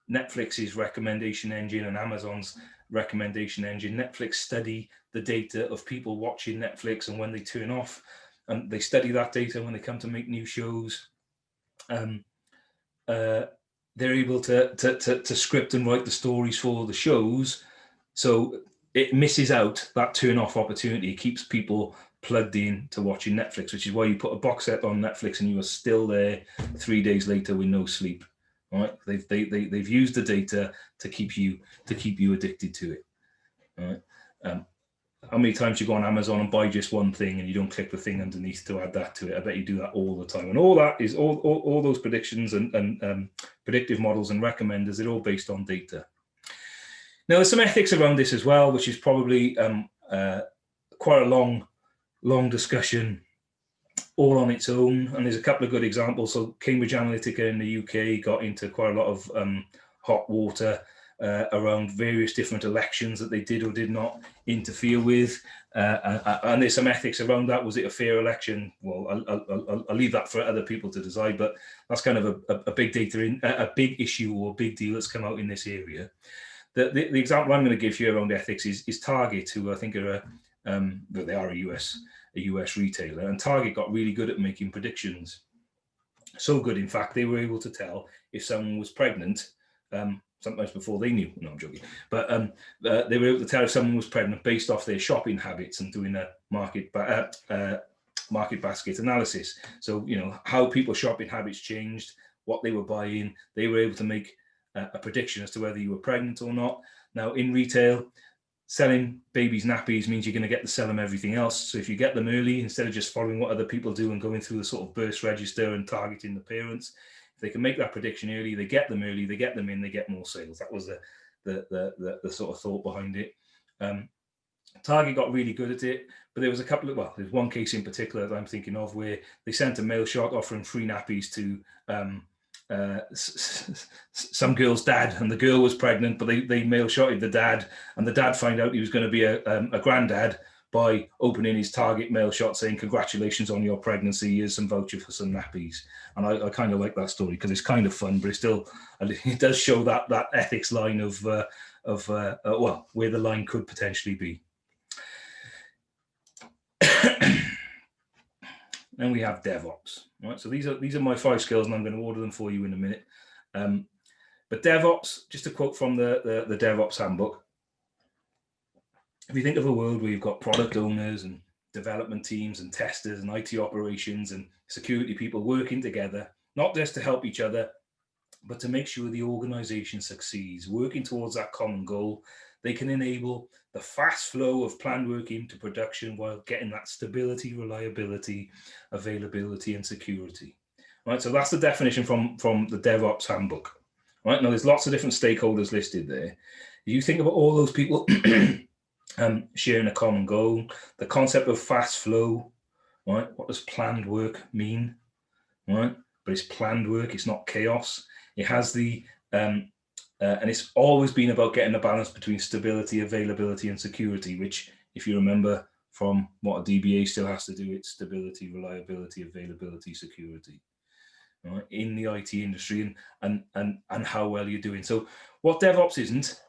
Netflix's recommendation engine and Amazon's recommendation engine. Netflix study the data of people watching Netflix and when they turn off, and they study that data when they come to make new shows. They're able to script and write the stories for the shows, so it misses out that turn off opportunity. It keeps people plugged in to watching Netflix, which is why you put a box set on Netflix and you are still there 3 days later with no sleep. Right? They've used the data to keep you addicted to it. Right? How many times you go on Amazon and buy just one thing and you don't click the thing underneath to add that to it? I bet you do that all the time. And all that is all those predictions and predictive models and recommenders. They're all based on data. Now there's some ethics around this as well, which is probably quite a long discussion all on its own. And there's a couple of good examples. So Cambridge Analytica in the UK got into quite a lot of hot water around various different elections that they did or did not interfere with, and there's some ethics around that. Was it a fair election? Well, I'll leave that for other people to decide, but that's kind of a big a big issue or a big deal that's come out in this area. The example I'm going to give you around ethics is Target, who I think are they are a US retailer, and Target got really good at making predictions. So good, in fact, they were able to tell if someone was pregnant. Sometimes before they knew. No, I'm joking. But they were able to tell if someone was pregnant based off their shopping habits and doing a market basket analysis. So how people's shopping habits changed, what they were buying. They were able to make a prediction as to whether you were pregnant or not. Now in retail, selling babies' nappies means you're going to get to sell them everything else. So if you get them early, instead of just following what other people do and going through the sort of burst register and targeting the parents, if they can make that prediction early, they get them early, they get them in, they get more sales. That was the sort of thought behind it. Target got really good at it, but there was there's one case in particular that I'm thinking of where they sent a mail shot offering free nappies to some girl's dad, and the girl was pregnant, but they mail shotted the dad, and the dad found out he was going to be a granddad by opening his Target mail shot saying, "Congratulations on your pregnancy, here's some voucher for some nappies." And I kind of like that story because it's kind of fun, but it does show that ethics line of where the line could potentially be. Then we have DevOps, right? So these are my 5 skills, and I'm going to order them for you in a minute. But DevOps, just a quote from the DevOps handbook. If you think of a world where you've got product owners and development teams and testers and IT operations and security people working together, not just to help each other, but to make sure the organization succeeds, working towards that common goal, they can enable the fast flow of planned work into production while getting that stability, reliability, availability, and security. Right, so that's the definition from the DevOps handbook. Right, now there's lots of different stakeholders listed there. You think about all those people sharing a common goal, the concept of fast flow, right? What does planned work mean, right? But it's planned work, it's not chaos. It has the, and it's always been about getting a balance between stability, availability, and security, which, if you remember from what a DBA still has to do, it's stability, reliability, availability, security, right? In the IT industry and how well you're doing. So what DevOps isn't,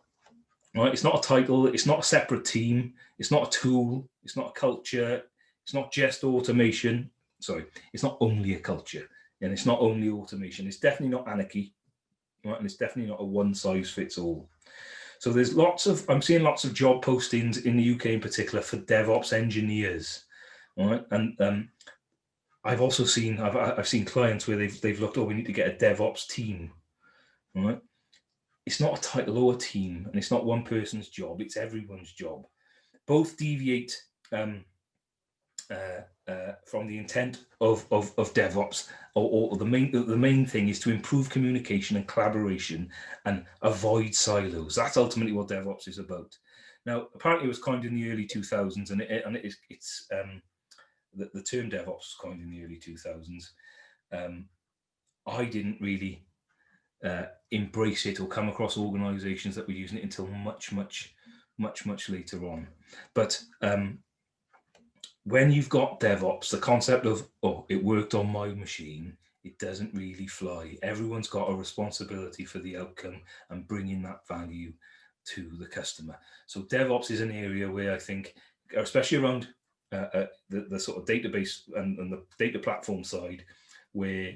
right? It's not a title, it's not a separate team, it's not a tool, it's not a culture, it's not just automation. Sorry, it's not only a culture, and it's not only automation. It's definitely not anarchy, right? And it's definitely not a one size fits all. So I'm seeing lots of job postings in the UK in particular for DevOps engineers, all right? And I've also seen, I've seen clients where they've looked, oh, we need to get a DevOps team, all right? It's not a title or a team, and it's not one person's job, it's everyone's job. Both deviate from the intent of DevOps, or the main thing is to improve communication and collaboration and avoid silos. That's ultimately what DevOps is about. Now, apparently, it was coined in the early 2000s, and it's the term DevOps was coined in the early 2000s. I didn't really embrace it or come across organizations that were using it until much later on. But when you've got DevOps, the concept of, oh, it worked on my machine, it doesn't really fly. Everyone's got a responsibility for the outcome and bringing that value to the customer. So DevOps is an area where I think, especially around the sort of database and the data platform side, where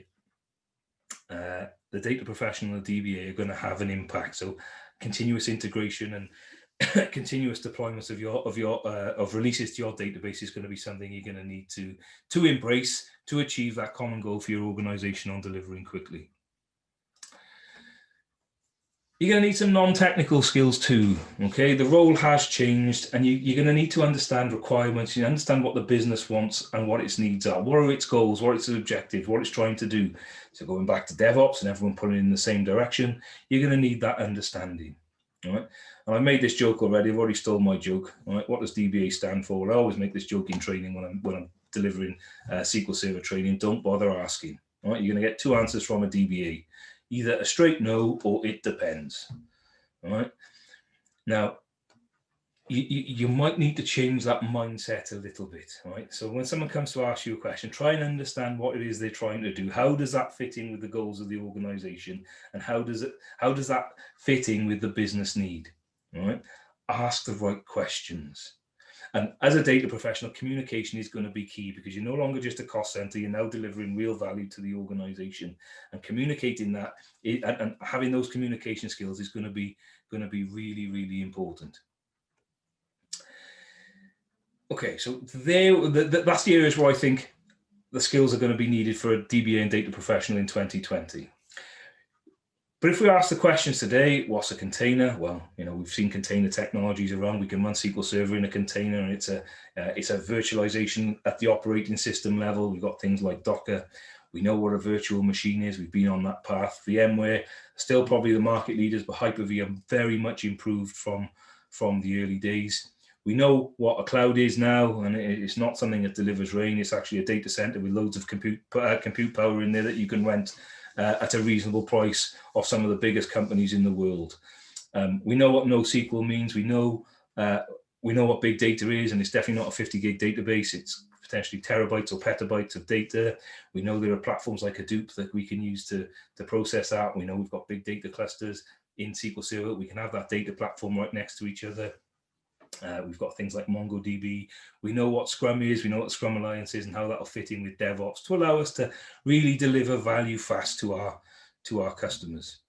the data professional and the DBA are going to have an impact. So continuous integration and continuous deployments of releases to your database is going to be something you're going to need to embrace to achieve that common goal for your organization on delivering quickly. You're going to need some non-technical skills too, okay? The role has changed, and you're going to need to understand requirements. You understand what the business wants and what its needs are. What are its goals? What are its objectives? What it's trying to do? So going back to DevOps and everyone pulling in the same direction, you're going to need that understanding, all right? And I made this joke already. I've already stole my joke, all right? What does DBA stand for? Well, I always make this joke in training when I'm delivering SQL Server training. Don't bother asking, all right? You're going to get two answers from a DBA. Either a straight no or it depends. All right. Now, you might need to change that mindset a little bit. All right. So when someone comes to ask you a question, try and understand what it is they're trying to do. How does that fit in with the goals of the organization? And how does that fit in with the business need? All right. Ask the right questions. And as a data professional, communication is going to be key, because you're no longer just a cost center. You're now delivering real value to the organization, and communicating that and having those communication skills is going to be really, really important. Okay, so that's the areas where I think the skills are going to be needed for a DBA and data professional in 2020. But if we ask the questions today, what's a container? Well, we've seen container technologies around. We can run SQL Server in a container, and it's a virtualization at the operating system level. We've got things like Docker. We know what a virtual machine is. We've been on that path. VMware, still probably the market leaders, but Hyper-V are very much improved from the early days. We know what a cloud is now, and it's not something that delivers rain. It's actually a data center with loads of compute power in there that you can rent at a reasonable price of some of the biggest companies in the world. We know what NoSQL means. We know what big data is, and it's definitely not a 50 gig database. It's potentially terabytes or petabytes of data. We know there are platforms like Hadoop that we can use to process that. We know we've got big data clusters in SQL Server. We can have that data platform right next to each other. We've got things like MongoDB. We know what Scrum is. We know what Scrum Alliance is, and how that'll fit in with DevOps to allow us to really deliver value fast to our customers.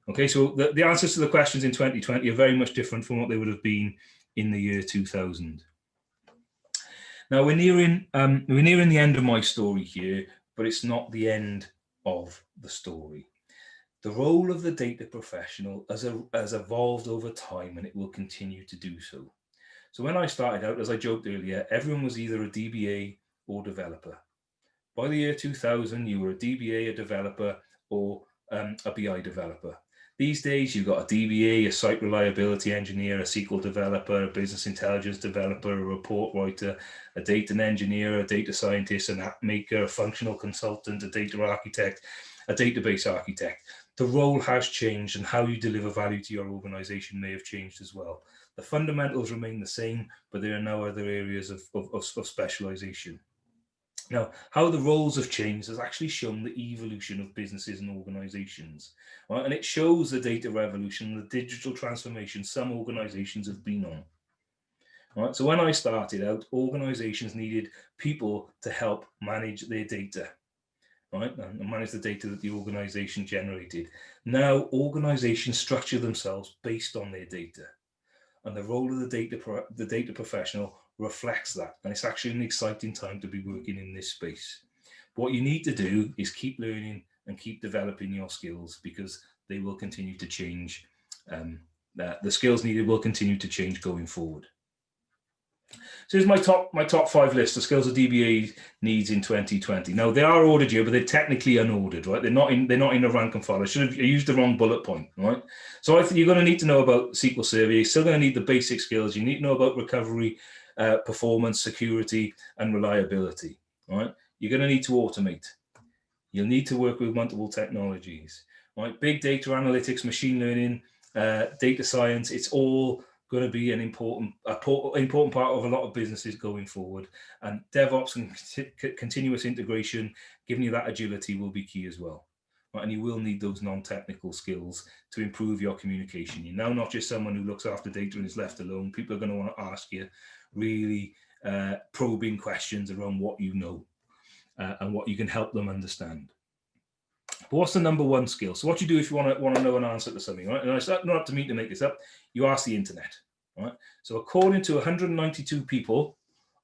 Okay, so the answers to the questions in 2020 are very much different from what they would have been in the year 2000. Now we're nearing the end of my story here, but it's not the end of the story. The role of the data professional has evolved over time, and it will continue to do so. So when I started out, as I joked earlier, everyone was either a DBA or developer. By the year 2000, you were a DBA, a developer, or a BI developer. These days, you've got a DBA, a site reliability engineer, a SQL developer, a business intelligence developer, a report writer, a data engineer, a data scientist, an app maker, a functional consultant, a data architect, a database architect. The role has changed, and how you deliver value to your organization may have changed as well. The fundamentals remain the same, but there are now other areas of specialization. Now, how the roles have changed has actually shown the evolution of businesses and organizations, right? And it shows the data revolution, the digital transformation some organizations have been on. Right? So when I started out, organizations needed people to help manage their data, right? And manage the data that the organization generated. Now, organizations structure themselves based on their data. And the role of the data professional reflects that. And it's actually an exciting time to be working in this space. But what you need to do is keep learning and keep developing your skills, because they will continue to change. The skills needed will continue to change going forward. So here's my top 5 list of skills a DBA needs in 2020. Now they are ordered here, but they're technically unordered, right? They're not in a rank and file. I used the wrong bullet point, right? So I think you're going to need to know about SQL Server. You're still going to need the basic skills. You need to know about recovery, performance, security, and reliability, right? You're going to need to automate. You'll need to work with multiple technologies, right? Big data analytics, machine learning, data science. It's all going to be an important part of a lot of businesses going forward. And DevOps and continuous integration, giving you that agility, will be key as well. Right? And you will need those non-technical skills to improve your communication. You're now not just someone who looks after data and is left alone. People are going to want to ask you really probing questions around what you know and what you can help them understand. But what's the number one skill? So what you do if you want to know an answer to something, right? And it's not up to me to make this up. You ask the internet, right? So according to 192 people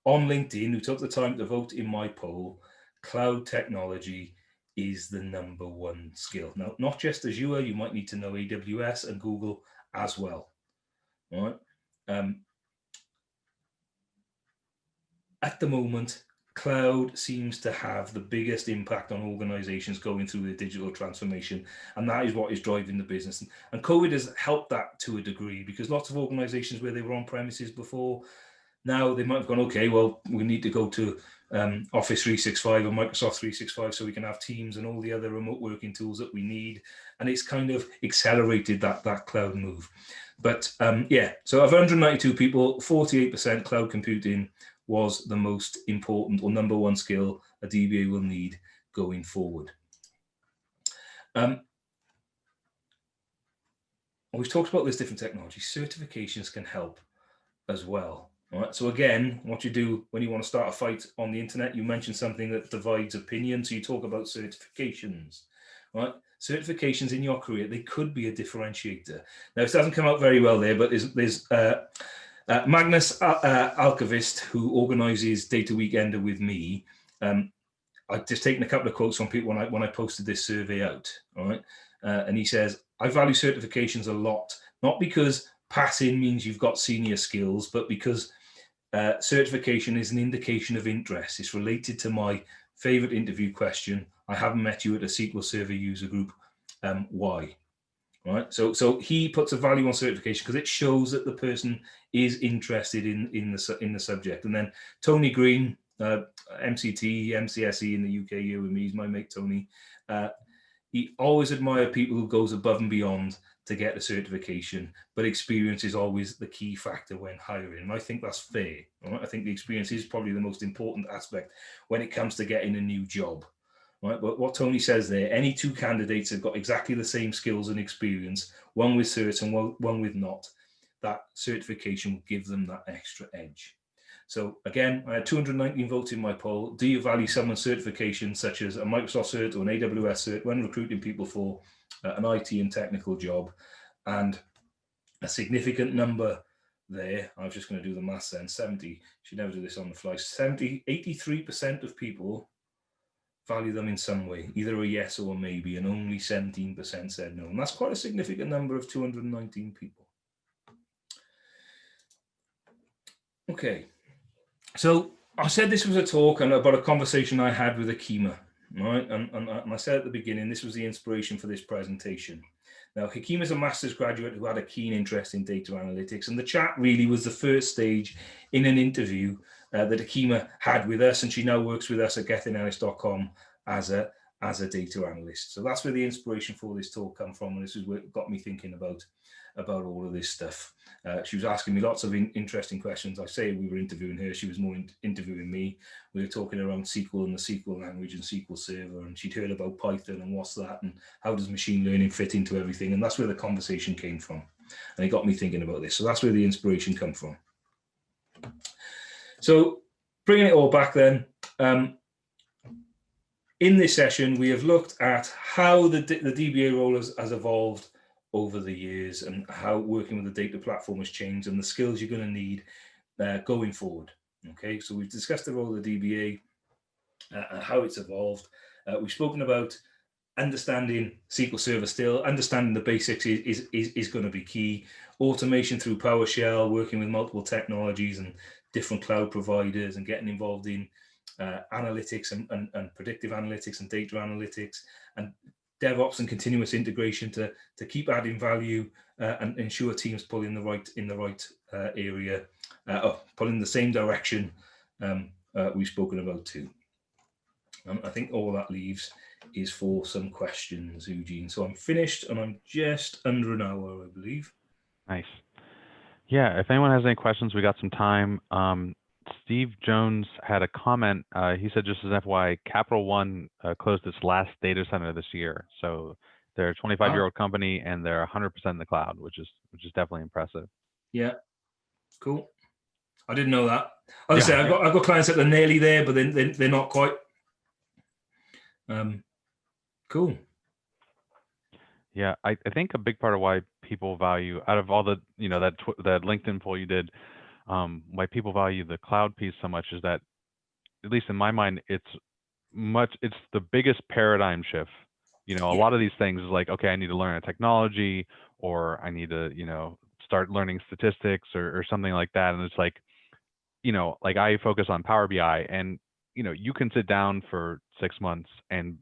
on LinkedIn who took the time to vote in my poll, cloud technology is the number one skill. Now, not just Azure, you might need to know AWS and Google as well, right? At the moment, cloud seems to have the biggest impact on organizations going through their digital transformation, and that is what is driving the business. And COVID has helped that to a degree, because lots of organizations where they were on premises before, now they might have gone, okay, well, we need to go to Office 365 or Microsoft 365 so we can have Teams and all the other remote working tools that we need. And it's kind of accelerated that cloud move. But yeah, so of 192 people, 48% cloud computing was the most important or number one skill a DBA will need going forward. We've talked about this different technology. Certifications can help as well. All right. So again, what you do when you want to start a fight on the internet, you mention something that divides opinion. So you talk about certifications, right? Certifications in your career, they could be a differentiator. Now, it doesn't come out very well there, but there's Magnus Alkvist, who organizes Data Weekender with me. I've just taken a couple of quotes from people when I posted this survey out. All right. And he says, I value certifications a lot, not because passing means you've got senior skills, but because certification is an indication of interest. It's related to my favorite interview question. I haven't met you at a SQL Server user group. Why? Right. So he puts a value on certification because it shows that the person is interested in the subject. And then Tony Green, MCT, MCSE in the UK here with me, he's my mate Tony. He always admire people who goes above and beyond to get a certification, but experience is always the key factor when hiring. And I think that's fair. Right? I think the experience is probably the most important aspect when it comes to getting a new job. Right? But what Tony says there, any two candidates have got exactly the same skills and experience, one with cert and one with not, that certification will give them that extra edge. So again, I had 219 votes in my poll. Do you value someone's certification, such as a Microsoft cert or an AWS cert, when recruiting people for an IT and technical job? And a significant number there, I was just going to do the maths then, 70, should never do this on the fly, 83% of people value them in some way, either a yes or a maybe, and only 17% said no. And that's quite a significant number of 219 people. Okay. So I said this was a talk and about a conversation I had with Hakima, right? And I said at the beginning, this was the inspiration for this presentation. Now, Hakima is a master's graduate who had a keen interest in data analytics, and the chat really was the first stage in an interview that Hakima had with us, and she now works with us at GethynEllis.com as a data analyst. So that's where the inspiration for this talk come from, and this is what got me thinking about all of this stuff. She was asking me lots of interesting questions. I say we were interviewing her, she was more interviewing me. We were talking around SQL and the SQL language and SQL Server, and she'd heard about Python and what's that, and how does machine learning fit into everything, and that's where the conversation came from. And it got me thinking about this. So that's where the inspiration come from. So bringing it all back then, in this session, we have looked at how the DBA role has evolved over the years, and how working with the data platform has changed, and the skills you're going to need going forward. Okay, so we've discussed the role of the DBA, how it's evolved. We've spoken about understanding SQL Server still, understanding the basics is going to be key. Automation through PowerShell, working with multiple technologies and different cloud providers, and getting involved in analytics and predictive analytics and data analytics, and DevOps and continuous integration to keep adding value and ensure teams pull in the right area, pull in the same direction. We've spoken about too. I think all that leaves is for some questions, Eugene. So I'm finished, and I'm just under an hour, I believe. Nice. Yeah, if anyone has any questions, we got some time. Steve Jones had a comment. He said, just as FYI, Capital One closed its last data center this year. So they're a 25-year-old company, and they're 100% in the cloud, which is definitely impressive. Yeah, cool. I didn't know that. As I say, I've got clients that are nearly there, but then they're not quite. Cool. Yeah, I think a big part of why people value, out of all the, that LinkedIn poll you did, why people value the cloud piece so much is that, at least in my mind, it's the biggest paradigm shift. A lot of these things is like, okay, I need to learn a technology, or I need to, start learning statistics or something like that. And it's like, like I focus on Power BI, and, you can sit down for 6 months and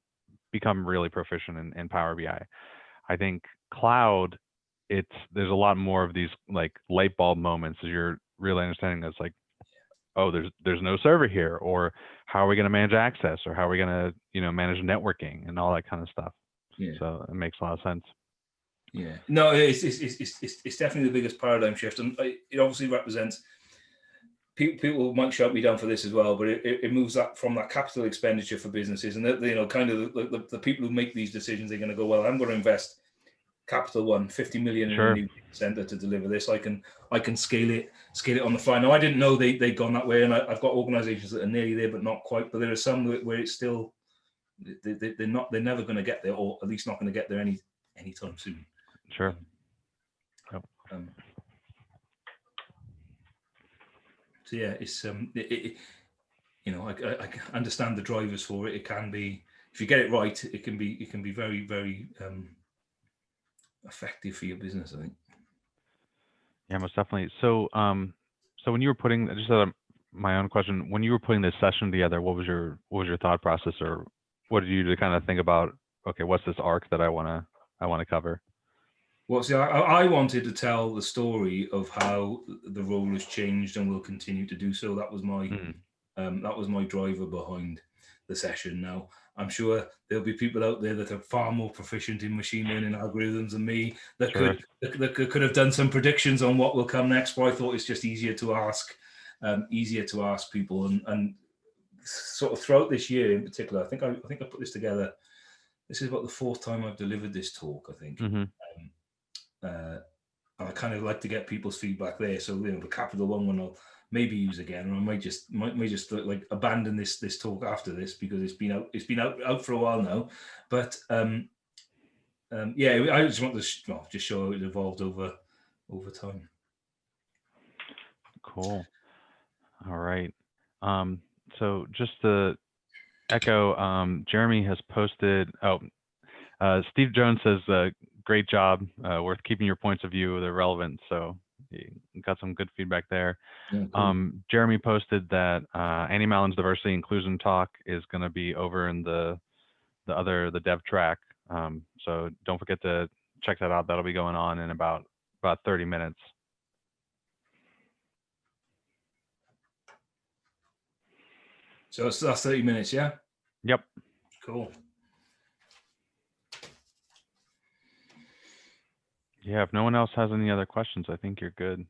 become really proficient in Power BI. I think cloud, there's a lot more of these like light bulb moments as you're really understanding that's like, oh, there's no server here, or how are we going to manage access, or how are we going to manage networking and all that kind of stuff. Yeah. So it makes a lot of sense. Yeah, no, it's definitely the biggest paradigm shift, and it obviously represents. People might shut me down for this as well, but it moves that from that capital expenditure for businesses, and kind of the people who make these decisions, they're going to go, well, I'm going to invest Capital One 50 million in a new center to deliver this. I can scale it on the fly. Now, I didn't know they'd gone that way, and I've got organizations that are nearly there but not quite. But there are some where it's still they're never going to get there, or at least not going to get there anytime soon. Sure. So yeah, it's I understand the drivers for it. It can be, if you get it right, it can be very, very effective for your business, I think. Yeah, most definitely. So so when you were putting, just my own question, when you were putting this session together, what was your thought process, or what did you kind of think about? Okay, what's this arc that I want to cover? Well, see, I wanted to tell the story of how the role has changed and will continue to do so. That was my driver behind the session. Now, I'm sure there'll be people out there that are far more proficient in machine learning algorithms than me that could have done some predictions on what will come next. But I thought it's just easier to ask people, and sort of throughout this year in particular. I think I put this together. This is about the 4th time I've delivered this talk, I think. And I kind of like to get people's feedback there. So the Capital One I'll maybe use again, or I might just like abandon this talk after this, because it's been out for a while now. But yeah, I just want to just show how it evolved over time. Cool. All right. So just to echo, Jeremy has posted. Steve Jones says, great job, worth keeping your points of view, they're relevant. So you got some good feedback there. Yeah, cool. Jeremy posted that Annie Mallon's diversity inclusion talk is going to be over in the dev track. So don't forget to check that out. That'll be going on in about 30 minutes. So that's 30 minutes, yeah? Yep. Cool. Yeah, if no one else has any other questions, I think you're good.